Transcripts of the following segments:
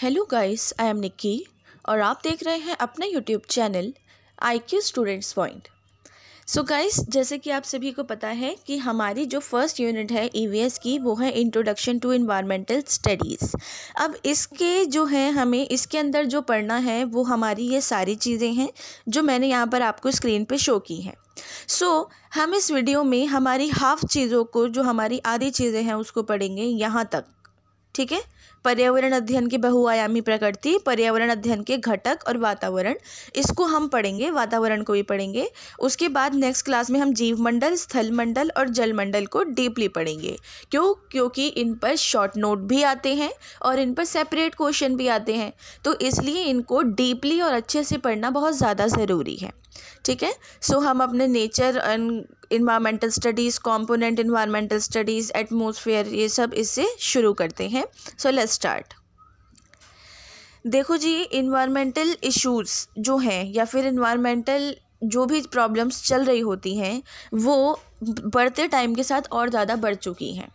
Hello guys, I am Nikki और आप देख रहे हैं अपना YouTube channel IQ students point. So guys, जैसे कि आप सभी को पता है कि हमारी जो फर्स्ट यूनिट है EVS की वो है इंट्रोडक्शन टू एनवायरमेंटल स्टडीज़। अब इसके जो है हमें इसके अंदर जो पढ़ना है वो हमारी ये सारी चीज़ें हैं जो मैंने यहाँ पर आपको स्क्रीन पे शो की हैं। हम इस वीडियो में हमारी हाफ चीज़ों को, जो हमारी आधी चीज़ें हैं उसको पढ़ेंगे यहाँ तक, ठीक है। पर्यावरण अध्ययन की बहुआयामी प्रकृति, पर्यावरण अध्ययन के घटक और वातावरण, इसको हम पढ़ेंगे, वातावरण को भी पढ़ेंगे। उसके बाद नेक्स्ट क्लास में हम जीव मंडल, स्थल मंडल और जल मंडल को डीपली पढ़ेंगे। क्योंकि इन पर शॉर्ट नोट भी आते हैं और इन पर सेपरेट क्वेश्चन भी आते हैं, तो इसलिए इनको डीपली और अच्छे से पढ़ना बहुत ज़्यादा ज़रूरी है, ठीक है। हम अपने nature and environmental studies, component environmental studies, atmosphere, ये सब इससे शुरू करते हैं। Let's start. देखो जी, इन्वायरमेंटल इश्यूज़ जो हैं या फिर इन्वायरमेंटल जो भी प्रॉब्लम्स चल रही होती हैं वो बढ़ते टाइम के साथ और ज़्यादा बढ़ चुकी हैं।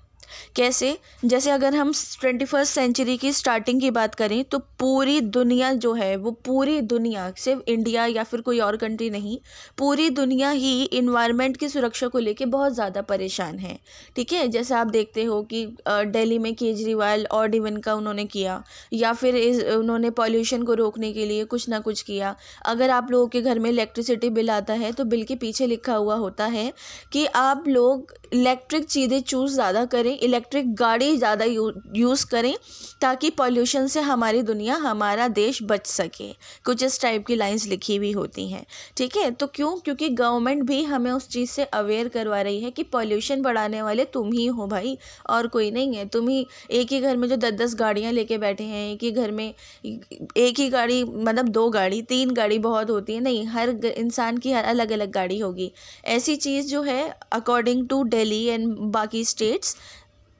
कैसे? जैसे अगर हम 21st सेंचुरी की स्टार्टिंग की बात करें तो पूरी दुनिया जो है वो, पूरी दुनिया, सिर्फ इंडिया या फिर कोई और कंट्री नहीं, पूरी दुनिया ही इन्वायरमेंट की सुरक्षा को लेके बहुत ज़्यादा परेशान है, ठीक है। जैसे आप देखते हो कि दिल्ली में केजरीवाल ऑड इवन का उन्होंने किया, या फिर उन्होंने पॉल्यूशन को रोकने के लिए कुछ ना कुछ किया। अगर आप लोगों के घर में इलेक्ट्रिसिटी बिल आता है तो बिल के पीछे लिखा हुआ होता है कि आप लोग इलेक्ट्रिक चीज़ें चूज़ ज़्यादा करें, इलेक्ट्रिक गाड़ी ज़्यादा यूज़ करें ताकि पॉल्यूशन से हमारी दुनिया, हमारा देश बच सके। कुछ इस टाइप की लाइंस लिखी हुई होती हैं, ठीक है। तो क्योंकि गवर्नमेंट भी हमें उस चीज़ से अवेयर करवा रही है कि पॉल्यूशन बढ़ाने वाले तुम ही हो भाई, और कोई नहीं है। तुम ही एक ही घर में जो 10-10 गाड़ियाँ लेके बैठे हैं, एक ही घर में एक ही गाड़ी, मतलब 2 गाड़ी 3 गाड़ी बहुत होती है, नहीं, हर इंसान की हर अलग अलग गाड़ी होगी। ऐसी चीज़ जो है अकॉर्डिंग टू दिल्ली एंड बाकी स्टेट्स,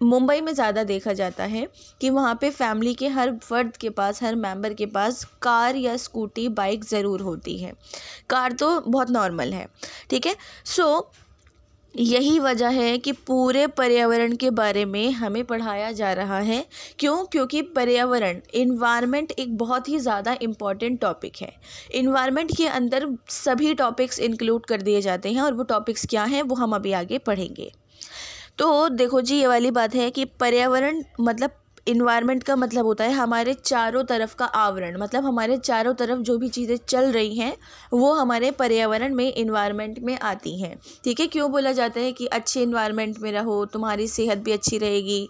मुंबई में ज़्यादा देखा जाता है कि वहाँ पे फैमिली के हर फर्द के पास, हर मेंबर के पास कार या स्कूटी, बाइक ज़रूर होती है। कार तो बहुत नॉर्मल है, ठीक है। यही वजह है कि पूरे पर्यावरण के बारे में हमें पढ़ाया जा रहा है। क्योंकि पर्यावरण, इन्वायरमेंट एक बहुत ही ज़्यादा इम्पॉर्टेंट टॉपिक है। इन्वायरमेंट के अंदर सभी टॉपिक्स इंक्लूड कर दिए जाते हैं और वो टॉपिक्स क्या हैं वो हम अभी आगे पढ़ेंगे। तो देखो जी, ये वाली बात है कि पर्यावरण मतलब, इन्वायरमेंट का मतलब होता है हमारे चारों तरफ का आवरण, मतलब हमारे चारों तरफ जो भी चीज़ें चल रही हैं वो हमारे पर्यावरण में, इन्वायरमेंट में आती हैं, ठीक है। क्यों बोला जाता है कि अच्छे इन्वायरमेंट में रहो, तुम्हारी सेहत भी अच्छी रहेगी,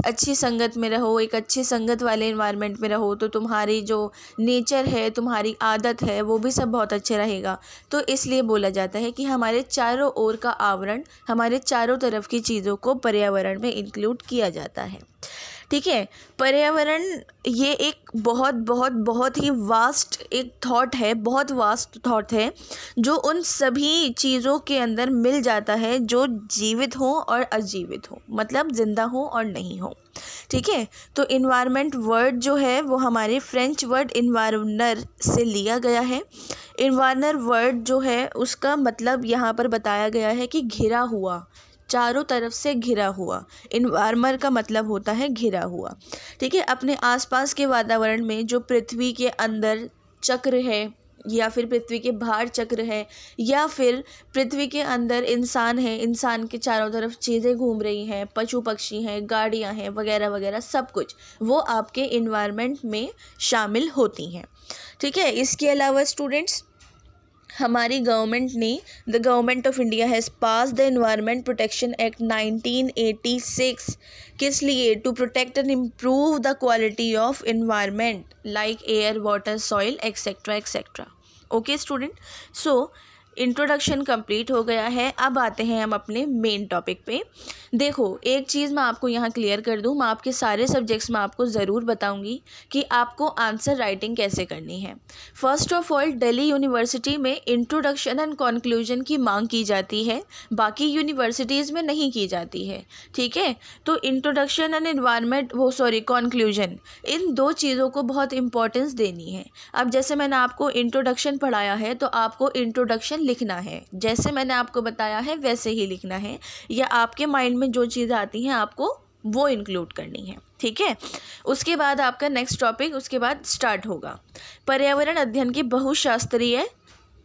अच्छी संगत में रहो, एक अच्छी संगत वाले इन्वायरमेंट में रहो तो तुम्हारी जो नेचर है, तुम्हारी आदत है, वो भी सब बहुत अच्छा रहेगा। तो इसलिए बोला जाता है कि हमारे चारों ओर का आवरण, हमारे चारों तरफ की चीज़ों को पर्यावरण में इंक्लूड किया जाता है, ठीक है। पर्यावरण ये एक बहुत बहुत बहुत ही वास्ट एक थॉट है, बहुत वास्ट थॉट है, जो उन सभी चीज़ों के अंदर मिल जाता है जो जीवित हो और अजीवित हो, मतलब जिंदा हो और नहीं हो, ठीक है। तो इन्वायरमेंट वर्ड जो है वो हमारे फ्रेंच वर्ड इन्वायरनर से लिया गया है। इन्वायरनर वर्ड जो है उसका मतलब यहाँ पर बताया गया है कि घिरा हुआ, चारों तरफ से घिरा हुआ। इन्वायरमेंट का मतलब होता है घिरा हुआ, ठीक है। अपने आसपास के वातावरण में जो पृथ्वी के अंदर चक्र है या फिर पृथ्वी के बाहर चक्र है या फिर पृथ्वी के अंदर इंसान है, इंसान के चारों तरफ चीज़ें घूम रही हैं, पशु पक्षी हैं, गाड़ियां हैं, वगैरह वगैरह, सब कुछ वो आपके इन्वायरमेंट में शामिल होती हैं, ठीक है। इसके अलावा स्टूडेंट्स, हमारी गवर्नमेंट ने, the government of India has pass the environment protection act 1986, किस लिए? To protect and improve the quality of environment like air, water, soil, etcetera etcetera. Okay student, introduction complete हो गया है। अब आते हैं हम अपने मेन टॉपिक पे। देखो, एक चीज़ मैं आपको यहाँ क्लियर कर दूँ, मैं आपके सारे सब्जेक्ट्स में आपको ज़रूर बताऊँगी कि आपको आंसर राइटिंग कैसे करनी है। First of all, Delhi university में इंट्रोडक्शन एंड कंक्लूजन की मांग की जाती है, बाकी यूनिवर्सिटीज़ में नहीं की जाती है, ठीक है। तो इंट्रोडक्शन एंड कंक्लूजन, इन दो चीज़ों को बहुत इंपॉर्टेंस देनी है। अब जैसे मैंने आपको इंट्रोडक्शन पढ़ाया है तो आपको इंट्रोडक्शन लिखना है, जैसे मैंने आपको बताया है वैसे ही लिखना है, या आपके माइंड में जो चीज़ें आती हैं आपको वो इंक्लूड करनी है, ठीक है। उसके बाद आपका नेक्स्ट टॉपिक उसके बाद स्टार्ट होगा, पर्यावरण अध्ययन की बहुशास्त्रीय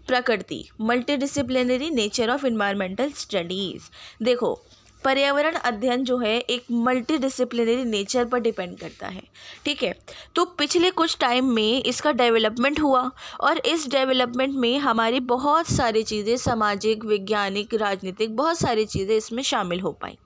प्रकृति, multidisciplinary nature of environmental studies. देखो, पर्यावरण अध्ययन जो है एक मल्टीडिसिप्लिनरी नेचर पर डिपेंड करता है, ठीक है। तो पिछले कुछ टाइम में इसका डेवलपमेंट हुआ और इस डेवलपमेंट में हमारी बहुत सारी चीज़ें, सामाजिक, वैज्ञानिक, राजनीतिक, बहुत सारी चीज़ें इसमें शामिल हो पाई।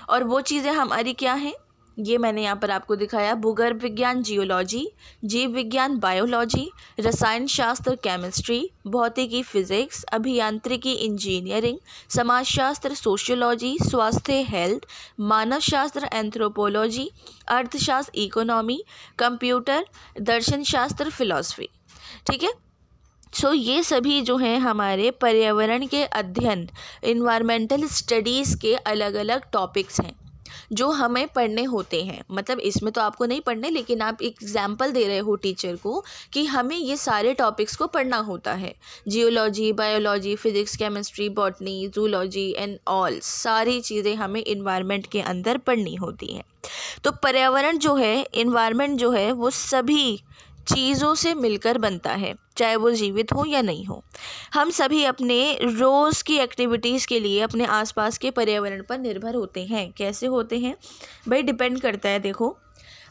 और वो चीज़ें हमारी क्या हैं, ये मैंने यहाँ पर आपको दिखाया। भूगर्भ विज्ञान जियोलॉजी, जीव विज्ञान बायोलॉजी, रसायन शास्त्र केमिस्ट्री, भौतिकी फिजिक्स, अभियांत्रिकी इंजीनियरिंग, समाजशास्त्र सोशियोलॉजी, स्वास्थ्य हेल्थ, मानव शास्त्र एंथ्रोपोलॉजी, अर्थशास्त्र इकोनॉमी, कंप्यूटर, दर्शन शास्त्र फिलॉसफी, ठीक है। सो ये सभी जो हैं हमारे पर्यावरण के अध्ययन, इन्वायरमेंटल स्टडीज़ के अलग अलग टॉपिक्स हैं जो हमें पढ़ने होते हैं। मतलब इसमें तो आपको नहीं पढ़ने, लेकिन आप एग्जाम्पल दे रहे हो टीचर को कि हमें ये सारे टॉपिक्स को पढ़ना होता है। Geology, biology, physics, chemistry, botany, zoology and all, सारी चीज़ें हमें इन्वायरमेंट के अंदर पढ़नी होती हैं। तो पर्यावरण जो है, इन्वायरमेंट जो है, वो सभी चीज़ों से मिलकर बनता है, चाहे वो जीवित हो या नहीं हो। हम सभी अपने रोज़ की एक्टिविटीज़ के लिए अपने आसपास के पर्यावरण पर निर्भर होते हैं। कैसे होते हैं भाई, डिपेंड करता है। देखो,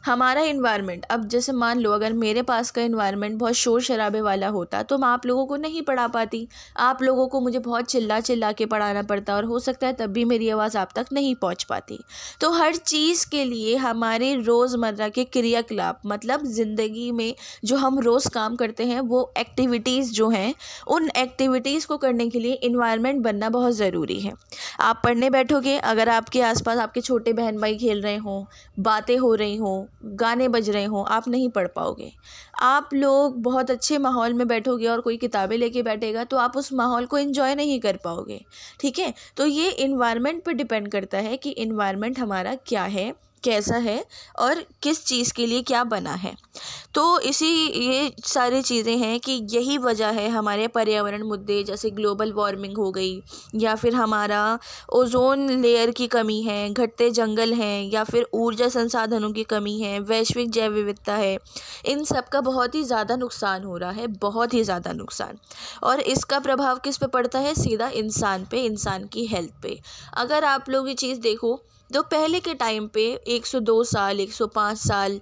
हमारा इन्वायरमेंट, अब जैसे मान लो अगर मेरे पास का इन्वायरमेंट बहुत शोर शराबे वाला होता तो मैं आप लोगों को नहीं पढ़ा पाती। आप लोगों को मुझे बहुत चिल्ला चिल्ला के पढ़ाना पड़ता और हो सकता है तब भी मेरी आवाज़ आप तक नहीं पहुंच पाती। तो हर चीज़ के लिए हमारे रोज़मर्रा के क्रियाकलाप, मतलब ज़िंदगी में जो हम रोज़ काम करते हैं, वो एक्टिविटीज़ जो हैं, उन एक्टिविटीज़ को करने के लिए इन्वायरमेंट बनना बहुत ज़रूरी है। आप पढ़ने बैठोगे, अगर आपके आसपास आपके छोटे बहन भाई खेल रहे हों, बातें हो रही हों, गाने बज रहे हों, आप नहीं पढ़ पाओगे। आप लोग बहुत अच्छे माहौल में बैठोगे और कोई किताबें लेके बैठेगा तो आप उस माहौल को एंजॉय नहीं कर पाओगे, ठीक है। तो ये इन्वायरमेंट पर डिपेंड करता है कि इन्वायरमेंट हमारा क्या है, कैसा है और किस चीज़ के लिए क्या बना है। तो ये सारी चीज़ें हैं कि यही वजह है हमारे पर्यावरण मुद्दे, जैसे ग्लोबल वार्मिंग हो गई, या फिर हमारा ओजोन लेयर की कमी है, घटते जंगल हैं, या फिर ऊर्जा संसाधनों की कमी है, वैश्विक जैव विविधता है। इन सब का बहुत ही ज़्यादा नुकसान हो रहा है, बहुत ही ज़्यादा नुकसान। और इसका प्रभाव किस पे पड़ता है, सीधा इंसान पे, इंसान की हेल्थ पे। अगर आप लोग ये चीज़ देखो तो पहले के टाइम पे 102 साल, 105 साल,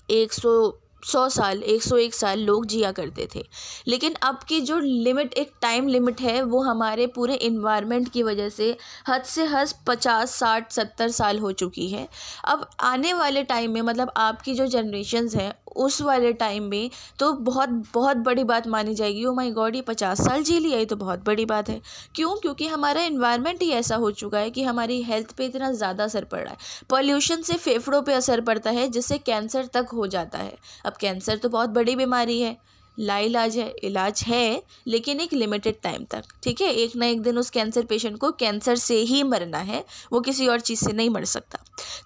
100 साल, 101 साल लोग जिया करते थे। लेकिन अब की जो लिमिट, एक टाइम लिमिट है, वो हमारे पूरे इन्वायरमेंट की वजह से हद से हद 50, 60, 70 साल हो चुकी है। अब आने वाले टाइम में, मतलब आपकी जो जनरेशन्स हैं उस वाले टाइम में तो बहुत बहुत बड़ी बात मानी जाएगी। ओ माय गॉड, ये 50 साल जी लिया, ये तो बहुत बड़ी बात है। क्यों? क्योंकि हमारा इन्वायरमेंट ही ऐसा हो चुका है कि हमारी हेल्थ पे इतना ज़्यादा असर पड़ रहा है। पॉल्यूशन से फेफड़ों पे असर पड़ता है, जिससे कैंसर तक हो जाता है। अब कैंसर तो बहुत बड़ी बीमारी है, लाइलाज है, इलाज है, लेकिन एक लिमिटेड टाइम तक, ठीक है। एक ना एक दिन उस कैंसर पेशेंट को कैंसर से ही मरना है, वो किसी और चीज़ से नहीं मर सकता।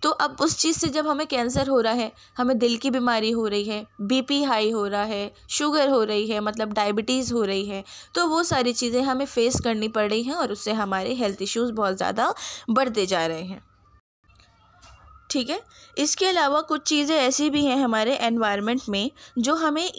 तो अब उस चीज़ से जब हमें कैंसर हो रहा है, हमें दिल की बीमारी हो रही है, बीपी हाई हो रहा है, शुगर हो रही है, मतलब डायबिटीज़ हो रही है, तो वो सारी चीज़ें हमें फेस करनी पड़ रही हैं और उससे हमारे हेल्थ इश्यूज़ बहुत ज़्यादा बढ़ते जा रहे हैं, ठीक है। इसके अलावा कुछ चीज़ें ऐसी भी हैं हमारे एनवायरनमेंट में जो हमें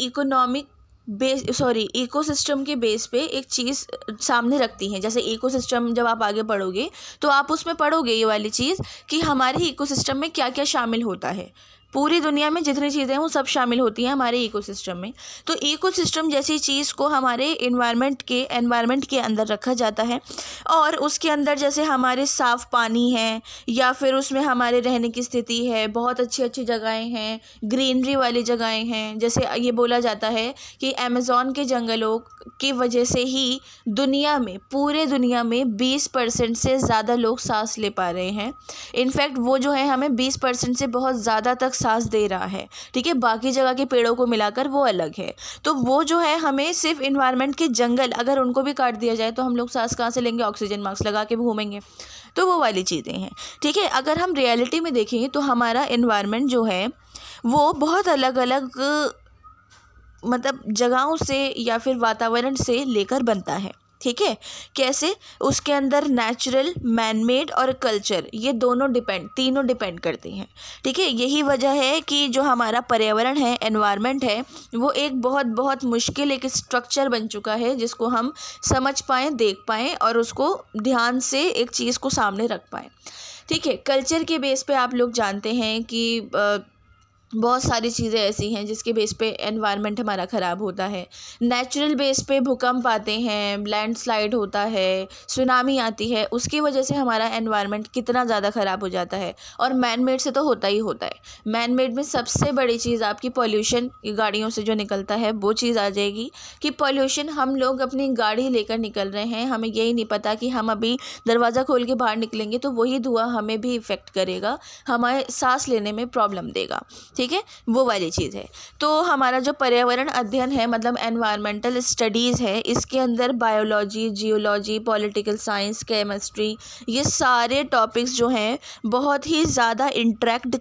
इकोसिस्टम के बेस पे एक चीज़ सामने रखती हैं। जैसे इकोसिस्टम जब आप आगे पढ़ोगे तो आप उसमें पढ़ोगे ये वाली चीज़ कि हमारे इकोसिस्टम में क्या क्या शामिल होता है। पूरी दुनिया में जितनी चीज़ें हैं वो सब शामिल होती हैं हमारे इकोसिस्टम में। तो इकोसिस्टम जैसी चीज़ को हमारे एनवायरनमेंट के अंदर रखा जाता है, और उसके अंदर जैसे हमारे साफ़ पानी है, या फिर उसमें हमारे रहने की स्थिति है, बहुत अच्छी अच्छी जगहें हैं, ग्रीनरी वाली जगहें हैं। जैसे ये बोला जाता है कि अमेज़न के जंगलों की वजह से ही दुनिया में, पूरे दुनिया में 20% से ज़्यादा लोग सांस ले पा रहे हैं। इनफैक्ट वो जो है हमें 20% से बहुत ज़्यादा तक सांस दे रहा है, ठीक है। बाकी जगह के पेड़ों को मिलाकर वो अलग है। तो वो जो है हमें सिर्फ इन्वायरमेंट के जंगल, अगर उनको भी काट दिया जाए तो हम लोग सांस कहाँ से लेंगे? ऑक्सीजन मास्क लगा के घूमेंगे। तो वो वाली चीज़ें हैं, ठीक है। अगर हम रियलिटी में देखेंगे तो हमारा इन्वायरमेंट जो है वो बहुत अलग अलग मतलब जगहों से या फिर वातावरण से लेकर बनता है, ठीक है। कैसे? उसके अंदर नेचुरल, मैनमेड और कल्चर, ये तीनों डिपेंड करती हैं, ठीक है। यही वजह है कि जो हमारा पर्यावरण है, एनवायरनमेंट है, वो एक बहुत बहुत मुश्किल एक स्ट्रक्चर बन चुका है जिसको हम समझ पाएँ, देख पाएँ और उसको ध्यान से एक चीज़ को सामने रख पाएँ, ठीक है। कल्चर के बेस पे आप लोग जानते हैं कि बहुत सारी चीज़ें ऐसी हैं जिसके बेस पे एनवायरनमेंट हमारा ख़राब होता है। नेचुरल बेस पे भूकंप आते हैं, लैंडस्लाइड होता है, सुनामी आती है, उसकी वजह से हमारा एनवायरनमेंट कितना ज़्यादा ख़राब हो जाता है। और मैन मेड से तो होता ही होता है। मैन मेड में सबसे बड़ी चीज़ आपकी पॉल्यूशन, गाड़ियों से जो निकलता है वो चीज़ आ जाएगी कि पॉल्यूशन, हम लोग अपनी गाड़ी लेकर निकल रहे हैं, हमें यही नहीं पता कि हम अभी दरवाज़ा खोल के बाहर निकलेंगे तो वही धुआं हमें भी इफ़ेक्ट करेगा, हमारे सांस लेने में प्रॉब्लम देगा, ठीक है। वो वाली चीज़ है। तो हमारा जो पर्यावरण अध्ययन है, मतलब एनवायरमेंटल स्टडीज़ है, इसके अंदर biology, geology, political science, chemistry, ये सारे टॉपिक्स जो हैं बहुत ही ज़्यादा इंटरेक्ट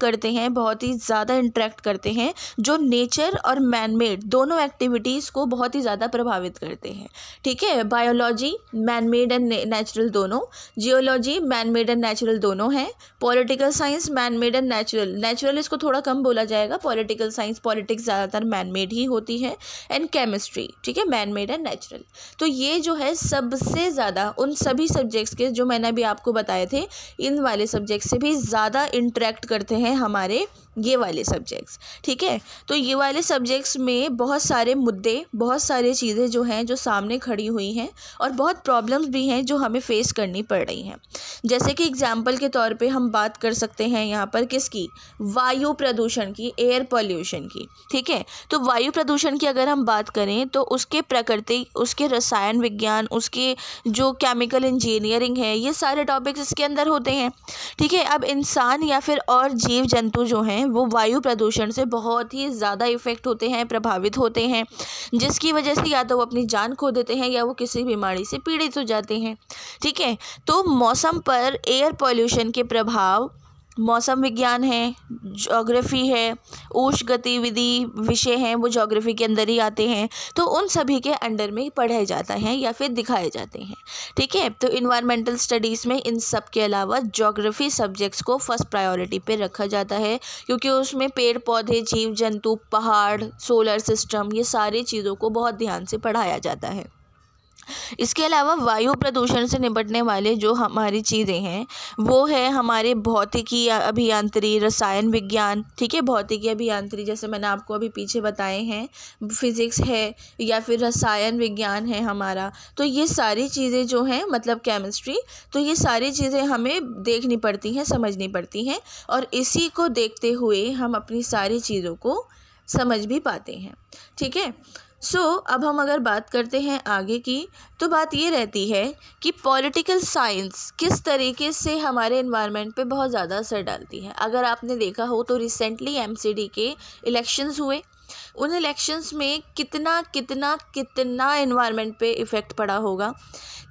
करते हैं, जो नेचर और मैनमेड दोनों एक्टिविटीज़ को बहुत ही ज़्यादा प्रभावित करते हैं, ठीक है। बायोलॉजी मैनमेड एंड नेचुरल दोनों, जियोलॉजी मैनमेड एंड नेचुरल दोनों हैं, political science manmade and natural इसको थोड़ा कम बोला जाएगा, पॉलिटिकल साइंस, पॉलिटिक्स ज़्यादातर मैनमेड ही होती है, एंड केमिस्ट्री, ठीक है, मैनमेड एंड नेचुरल। तो ये जो है सबसे ज़्यादा उन सभी सब्जेक्ट्स के जो मैंने अभी आपको बताए थे, इन वाले सब्जेक्ट से भी ज़्यादा इंटरेक्ट करते हैं हमारे ये वाले सब्जेक्ट्स, ठीक है। तो ये वाले सब्जेक्ट्स में बहुत सारे मुद्दे, बहुत सारी चीज़ें जो हैं जो सामने खड़ी हुई हैं और बहुत प्रॉब्लम्स भी हैं जो हमें फेस करनी पड़ रही हैं। जैसे कि एग्जांपल के तौर पे हम बात कर सकते हैं यहाँ पर किसकी, वायु प्रदूषण की, एयर पॉल्यूशन की, ठीक है। तो वायु प्रदूषण की अगर हम बात करें तो उसके प्रकृति, उसके रसायन विज्ञान, उसके जो केमिकल इंजीनियरिंग है, ये सारे टॉपिक्स इसके अंदर होते हैं, ठीक है। अब इंसान या फिर और जीव जंतु जो हैं वो वायु प्रदूषण से बहुत ही ज़्यादा इफ़ेक्ट होते हैं, प्रभावित होते हैं, जिसकी वजह से या तो वो अपनी जान खो देते हैं या वो किसी बीमारी से पीड़ित हो जाते हैं, ठीक है। तो मौसम पर एयर पॉल्यूशन के प्रभाव, मौसम विज्ञान है, ज्योग्राफी है, उष्ण गतिविधि विषय हैं, वो ज्योग्राफी के अंदर ही आते हैं, तो उन सभी के अंडर में पढ़ाए जाता है या फिर दिखाए जाते हैं, ठीक है। तो इन्वायरमेंटल स्टडीज़ में इन सब के अलावा ज्योग्राफी सब्जेक्ट्स को फर्स्ट प्रायोरिटी पे रखा जाता है, क्योंकि उसमें पेड़ पौधे, जीव जंतु, पहाड़, सोलर सिस्टम, ये सारी चीज़ों को बहुत ध्यान से पढ़ाया जाता है। इसके अलावा वायु प्रदूषण से निपटने वाले जो हमारी चीज़ें हैं वो है हमारे भौतिकी, अभियांत्रिकी, रसायन विज्ञान, ठीक है। भौतिकी, अभियांत्रिकी जैसे मैंने आपको अभी पीछे बताए हैं, फिज़िक्स है या फिर रसायन विज्ञान है हमारा, तो ये सारी चीज़ें जो हैं, मतलब केमिस्ट्री, तो ये सारी चीज़ें हमें देखनी पड़ती हैं, समझनी पड़ती हैं, और इसी को देखते हुए हम अपनी सारी चीज़ों को समझ भी पाते हैं, ठीक है। अब हम अगर बात करते हैं आगे की, तो बात ये रहती है कि पॉलिटिकल साइंस किस तरीके से हमारे एनवायरनमेंट पे बहुत ज़्यादा असर डालती है। अगर आपने देखा हो तो रिसेंटली एमसीडी के इलेक्शंस हुए, उन इलेक्शंस में कितना कितना कितना एनवायरनमेंट पे इफ़ेक्ट पड़ा होगा,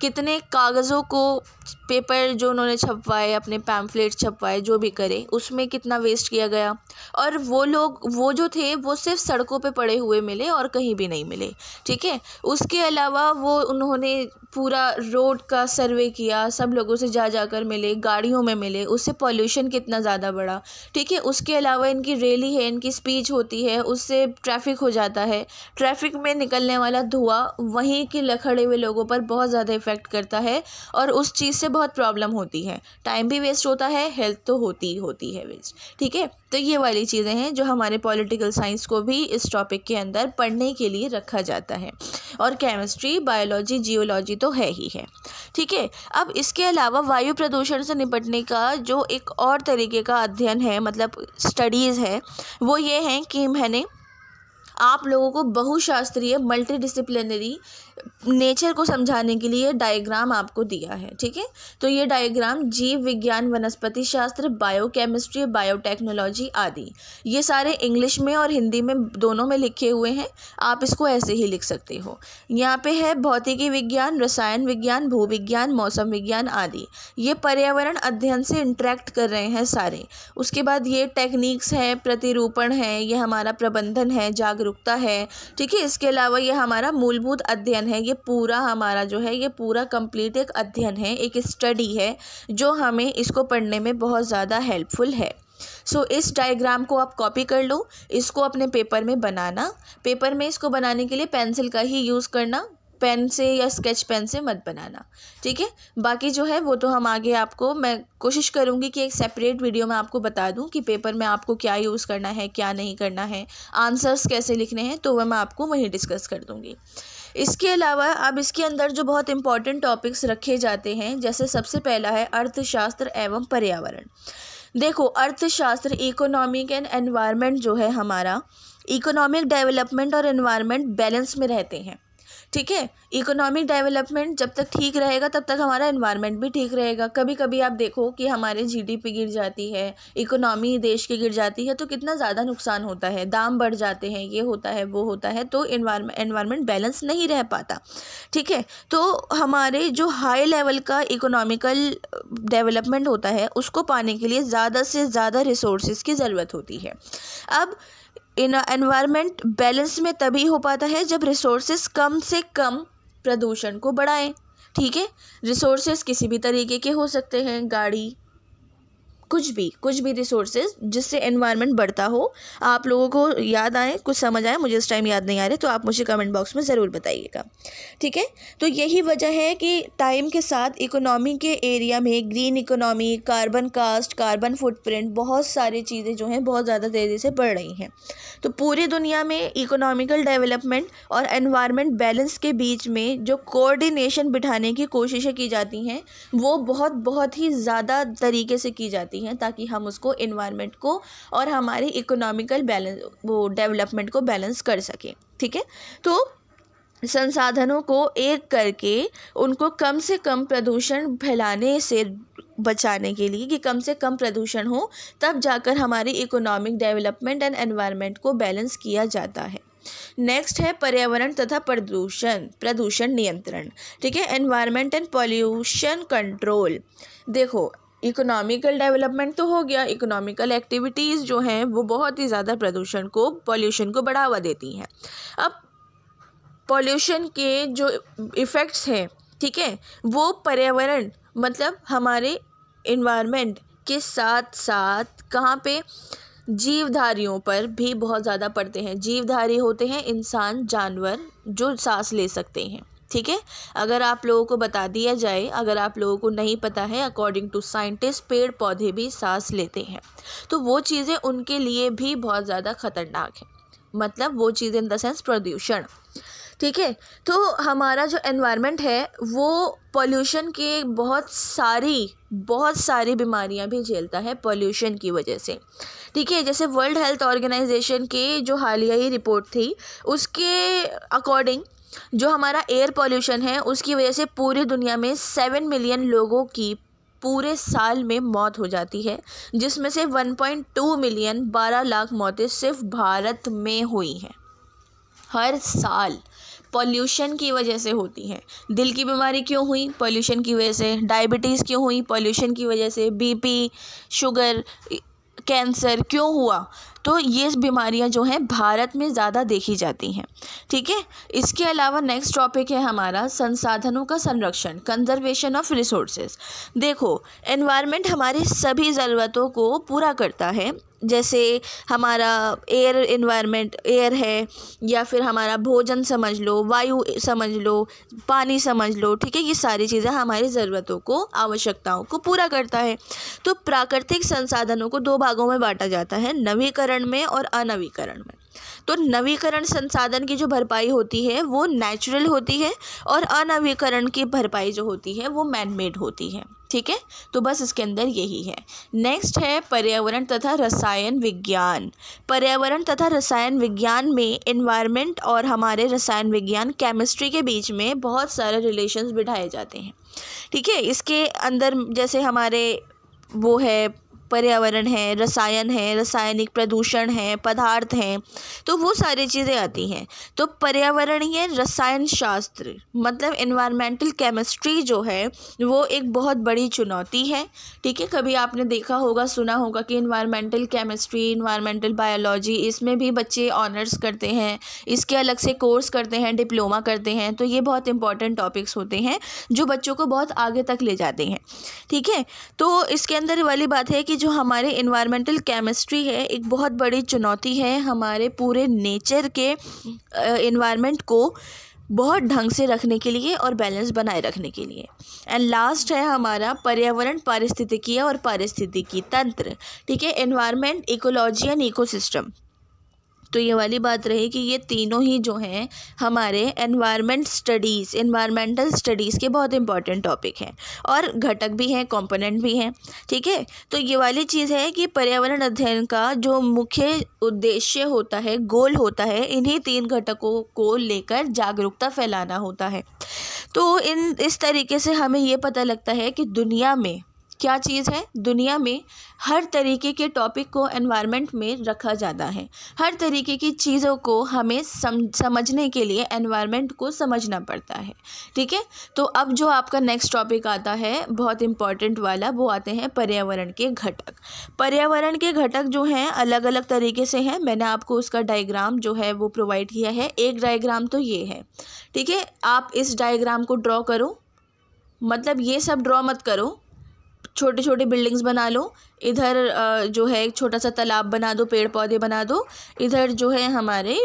कितने कागज़ों को, पेपर जो उन्होंने छपवाए, अपने पैम्फलेट छपवाए, जो भी करे, उसमें कितना वेस्ट किया गया, और वो लोग, वो जो थे वो सिर्फ सड़कों पे पड़े हुए मिले और कहीं भी नहीं मिले, ठीक है। उसके अलावा वो उन्होंने पूरा रोड का सर्वे किया, सब लोगों से जा कर मिले, गाड़ियों में मिले, उससे पॉल्यूशन कितना ज़्यादा बढ़ा, ठीक है। उसके अलावा इनकी रैली है, इनकी स्पीच होती है, उससे ट्रैफिक हो जाता है, ट्रैफिक में निकलने वाला धुआं वहीं के खड़े हुए लोगों पर बहुत ज़्यादा इफ़ेक्ट करता है और उस चीज़ से बहुत प्रॉब्लम होती है, टाइम भी वेस्ट होता है, हेल्थ तो होती ही होती है वेस्ट, ठीक है। तो ये वाली चीज़ें हैं जो हमारे पॉलिटिकल साइंस को भी इस टॉपिक के अंदर पढ़ने के लिए रखा जाता है, और केमिस्ट्री, बायोलॉजी, जियोलॉजी तो है ही है, ठीक है। अब इसके अलावा वायु प्रदूषण से निपटने का जो एक और तरीके का अध्ययन है, मतलब स्टडीज़ है, वो ये है कि मैंने आप लोगों को बहुशास्त्रीय, मल्टीडिसिप्लिनरी नेचर को समझाने के लिए डायग्राम आपको दिया है, ठीक है। तो ये डायग्राम जीव विज्ञान, वनस्पति शास्त्र, बायोकेमिस्ट्री, बायोटेक्नोलॉजी आदि, ये सारे इंग्लिश में और हिंदी में दोनों में लिखे हुए हैं, आप इसको ऐसे ही लिख सकते हो। यहाँ पे है भौतिकी विज्ञान, रसायन विज्ञान, भूविज्ञान, मौसम विज्ञान आदि, ये पर्यावरण अध्ययन से इंटरेक्ट कर रहे हैं सारे। उसके बाद ये टेक्निक्स है, प्रतिरूपण है, ये हमारा प्रबंधन है, जागरूकता है, ठीक है। इसके अलावा ये हमारा मूलभूत अध्ययन है, ये पूरा हमारा जो है ये पूरा कंप्लीट एक अध्ययन है, एक स्टडी है जो हमें इसको पढ़ने में बहुत ज़्यादा हेल्पफुल है। सो इस डायग्राम को आप कॉपी कर लो, इसको अपने पेपर में बनाना। पेपर में इसको बनाने के लिए पेंसिल का ही यूज़ करना, पेन से या स्केच पेन से मत बनाना, ठीक है। बाकी जो है वो तो हम आगे आपको, मैं कोशिश करूँगी कि एक सेपरेट वीडियो में आपको बता दूँ कि पेपर में आपको क्या यूज़ करना है, क्या नहीं करना है, आंसर्स कैसे लिखने हैं, तो वह मैं आपको वहीं डिस्कस कर दूँगी। इसके अलावा अब इसके अंदर जो बहुत इंपॉर्टेंट टॉपिक्स रखे जाते हैं, जैसे सबसे पहला है अर्थशास्त्र एवं पर्यावरण। देखो, अर्थशास्त्र इकोनॉमिक एंड एनवायरनमेंट जो है हमारा, इकोनॉमिक डेवलपमेंट और एनवायरनमेंट बैलेंस में रहते हैं, ठीक है। इकोनॉमिक डेवलपमेंट जब तक ठीक रहेगा तब तक हमारा एनवायरनमेंट भी ठीक रहेगा। कभी कभी आप देखो कि हमारे जीडीपी गिर जाती है, इकोनॉमी देश की गिर जाती है, तो कितना ज़्यादा नुकसान होता है, दाम बढ़ जाते हैं, ये होता है वो होता है, तो एनवायरनमेंट बैलेंस नहीं रह पाता, ठीक है। तो हमारे जो हाई लेवल का इकोनॉमिकल डेवलपमेंट होता है उसको पाने के लिए ज़्यादा से ज़्यादा रिसोर्सेज की ज़रूरत होती है। अब एनवायरनमेंट बैलेंस में तभी हो पाता है जब रिसोर्सेज कम से कम प्रदूषण को बढ़ाएं, ठीक है। रिसोर्सेज किसी भी तरीके के हो सकते हैं, गाड़ी, कुछ भी रिसोर्सेज जिससे एनवायरनमेंट बढ़ता हो। आप लोगों को याद आए, कुछ समझ आए, मुझे इस टाइम याद नहीं आ रहे, तो आप मुझे कमेंट बॉक्स में ज़रूर बताइएगा, ठीक है। तो यही वजह है कि टाइम के साथ इकोनॉमी के एरिया में green economy, carbon cost, carbon footprint, बहुत सारी चीज़ें जो हैं बहुत ज़्यादा तेज़ी से बढ़ रही हैं। तो पूरी दुनिया में इकोनॉमिकल डेवलपमेंट और एनवायरनमेंट बैलेंस के बीच में जो कोऑर्डिनेशन बिठाने की कोशिशें की जाती हैं वो बहुत ही ज़्यादा तरीके से की जाती हैं, ताकि हम उसको एनवायरनमेंट को और हमारी इकोनॉमिकल बैलेंस, वो डेवलपमेंट को बैलेंस कर सकें, ठीक है। तो संसाधनों को एक करके उनको कम से कम प्रदूषण फैलाने से बचाने के लिए, कि कम से कम प्रदूषण हो, तब जाकर हमारी इकोनॉमिक डेवलपमेंट एंड को बैलेंस किया जाता है। नेक्स्ट है पर्यावरण तथा प्रदूषण नियंत्रण, ठीक है, एनवायरनमेंट एंड पॉल्यूशन कंट्रोल। देखो, इकोनॉमिकल डेवलपमेंट तो हो गया, इकोनॉमिकल एक्टिविटीज़ जो हैं वो बहुत ही ज़्यादा पॉल्यूशन को बढ़ावा देती हैं। अब पॉल्यूशन के जो इफ़ेक्ट्स हैं, ठीक है, वो पर्यावरण मतलब हमारे एनवायरनमेंट के साथ साथ कहाँ पे, जीवधारियों पर भी बहुत ज़्यादा पड़ते हैं। जीवधारी होते हैं इंसान, जानवर जो सांस ले सकते हैं, ठीक है। अगर आप लोगों को बता दिया जाए, अगर आप लोगों को नहीं पता है, अकॉर्डिंग टू साइंटिस्ट पेड़ पौधे भी सांस लेते हैं, तो वो चीज़ें उनके लिए भी बहुत ज़्यादा ख़तरनाक है, मतलब वो चीज़ें इन द सेंस प्रदूषण, ठीक है। तो हमारा जो एनवायरनमेंट है वो पॉल्यूशन के बहुत सारी बीमारियां भी झेलता है पॉल्यूशन की वजह से, ठीक है। जैसे वर्ल्ड हेल्थ ऑर्गेनाइजेशन के जो हालिया ही रिपोर्ट थी उसके अकॉर्डिंग जो हमारा एयर पॉल्यूशन है उसकी वजह से पूरी दुनिया में 7 मिलियन लोगों की पूरे साल में मौत हो जाती है, जिसमें से 1.2 मिलियन 12 लाख मौतें सिर्फ भारत में हुई हैं हर साल, पॉल्यूशन की वजह से होती हैं। दिल की बीमारी क्यों हुई? पॉल्यूशन की वजह से। डायबिटीज़ क्यों हुई? पॉल्यूशन की वजह से। बीपी, शुगर, कैंसर क्यों हुआ? तो ये बीमारियां जो हैं भारत में ज़्यादा देखी जाती हैं, ठीक है। इसके अलावा नेक्स्ट टॉपिक है हमारा संसाधनों का संरक्षण, कंजर्वेशन ऑफ रिसोर्सेज। देखो, एनवायरनमेंट हमारी सभी ज़रूरतों को पूरा करता है, जैसे हमारा एयर है, या फिर हमारा भोजन समझ लो, वायु समझ लो, पानी समझ लो, ठीक है। ये सारी चीज़ें हमारी ज़रूरतों को, आवश्यकताओं को पूरा करता है। तो प्राकृतिक संसाधनों को 2 भागों में बांटा जाता है, नवीकरण में और अनवीकरण में। तो नवीकरण संसाधन की जो भरपाई होती है वो नेचुरल होती है, और अनवीकरण की भरपाई जो होती है वो मैन मेड होती है, ठीक है। तो बस इसके अंदर यही है। नेक्स्ट है पर्यावरण तथा रसायन विज्ञान। पर्यावरण तथा रसायन विज्ञान में एनवायरनमेंट और हमारे रसायन विज्ञान केमिस्ट्री के बीच में बहुत सारे रिलेशंस बिठाए जाते हैं, ठीक है। इसके अंदर जैसे हमारे वो है पर्यावरण है, रसायन है, रासायनिक प्रदूषण है, पदार्थ हैं, तो वो सारी चीज़ें आती हैं। तो पर्यावरणीय रसायन शास्त्र मतलब एनवायरमेंटल केमिस्ट्री जो है वो एक बहुत बड़ी चुनौती है। ठीक है, कभी आपने देखा होगा, सुना होगा कि एनवायरमेंटल केमिस्ट्री, एनवायरमेंटल बायोलॉजी, इसमें भी बच्चे ऑनर्स करते हैं, इसके अलग से कोर्स करते हैं, डिप्लोमा करते हैं। तो ये बहुत इंपॉर्टेंट टॉपिक्स होते हैं जो बच्चों को बहुत आगे तक ले जाते हैं। ठीक है, तो इसके अंदर वाली बात है कि जो हमारे एनवायरमेंटल केमिस्ट्री है एक बहुत बड़ी चुनौती है हमारे पूरे नेचर के एनवायरनमेंट को बहुत ढंग से रखने के लिए और बैलेंस बनाए रखने के लिए। एंड लास्ट है हमारा पर्यावरण, पारिस्थितिकीय और पारिस्थितिकी तंत्र। ठीक है, एनवायरनमेंट, इकोलॉजी एंड इकोसिस्टम। तो ये वाली बात रही कि ये तीनों ही जो हैं हमारे एनवायरमेंटल स्टडीज़ के बहुत इंपॉर्टेंट टॉपिक हैं और घटक भी हैं, कंपोनेंट भी हैं। ठीक है, तो ये वाली चीज़ है कि पर्यावरण अध्ययन का जो मुख्य उद्देश्य होता है, गोल होता है, इन्हीं 3 घटकों को लेकर जागरूकता फैलाना होता है। तो इस तरीके से हमें ये पता लगता है कि दुनिया में क्या चीज़ है, दुनिया में हर तरीके के टॉपिक को एनवायरनमेंट में रखा जाता है। हर तरीके की चीज़ों को हमें समझने के लिए एनवायरनमेंट को समझना पड़ता है। ठीक है, तो अब जो आपका नेक्स्ट टॉपिक आता है बहुत इम्पॉर्टेंट वाला, वो आते हैं पर्यावरण के घटक। पर्यावरण के घटक जो हैं अलग अलग तरीके से हैं। मैंने आपको उसका डायग्राम जो है वो प्रोवाइड किया है। एक डायग्राम तो ये है। ठीक है, आप इस डायग्राम को ड्रॉ करो, मतलब ये सब ड्रॉ मत करो, छोटे छोटे बिल्डिंग्स बना लो, इधर जो है एक छोटा सा तालाब बना दो, पेड़ पौधे बना दो, इधर जो है हमारे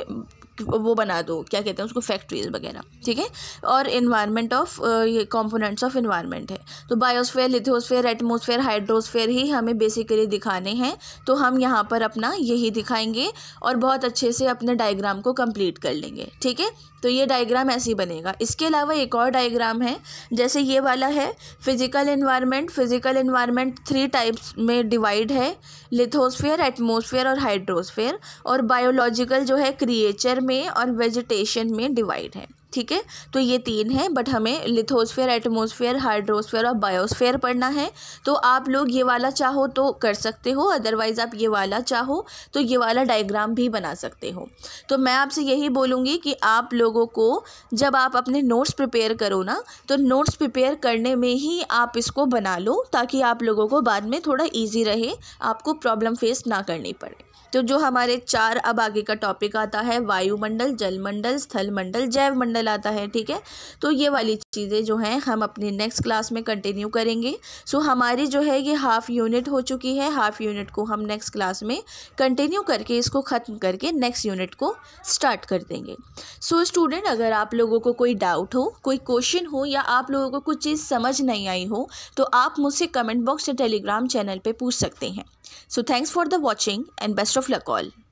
वो बना दो, क्या कहते हैं उसको, फैक्ट्रीज वगैरह। ठीक है, और इन्वायरमेंट ऑफ ये कंपोनेंट्स ऑफ इन्वायरमेंट है। तो बायोस्फीयर, लिथोस्फीयर, एटमॉस्फेयर, हाइड्रोस्फीयर ही हमें बेसिकली दिखाने हैं। तो हम यहाँ पर अपना यही दिखाएंगे और बहुत अच्छे से अपने डायग्राम को कंप्लीट कर लेंगे। ठीक है, तो ये डायग्राम ऐसे ही बनेगा। इसके अलावा एक और डायग्राम है, जैसे ये वाला है physical environment. Physical environment 3 types में डिवाइड है, लिथोस्फीयर, एटमॉस्फेयर और हाइड्रोस्फीयर। और बायोलॉजिकल जो है क्रिएचर में और वेजिटेशन में डिवाइड है। ठीक है, तो ये 3 हैं, बट हमें लिथोस्फीयर, एटमॉस्फेयर, हाइड्रोस्फीयर और बायोस्फीयर पढ़ना है। तो आप लोग ये वाला चाहो तो कर सकते हो, अदरवाइज़ आप ये वाला चाहो तो ये वाला डायग्राम भी बना सकते हो। तो मैं आपसे यही बोलूँगी कि आप लोगों को जब आप अपने नोट्स प्रिपेयर करो ना, तो नोट्स प्रिपेयर करने में ही आप इसको बना लो, ताकि आप लोगों को बाद में थोड़ा ईजी रहे, आपको प्रॉब्लम फेस ना करनी पड़े। तो जो हमारे 4 अब आगे का टॉपिक आता है, वायुमंडल, जलमंडल, स्थलमंडल, जैव मंडल आता है। ठीक है, तो ये वाली चीज़ें जो हैं हम अपनी नेक्स्ट क्लास में कंटिन्यू करेंगे। सो हमारी जो है ये हाफ यूनिट हो चुकी है। हाफ यूनिट को हम नेक्स्ट क्लास में कंटिन्यू करके इसको ख़त्म करके नेक्स्ट यूनिट को स्टार्ट कर देंगे। सो स्टूडेंट, अगर आप लोगों को कोई डाउट हो, कोई क्वेश्चन हो या आप लोगों को कुछ चीज़ समझ नहीं आई हो, तो आप मुझसे कमेंट बॉक्स या टेलीग्राम चैनल पे पूछ सकते हैं। So thanks for the watching and best of luck all.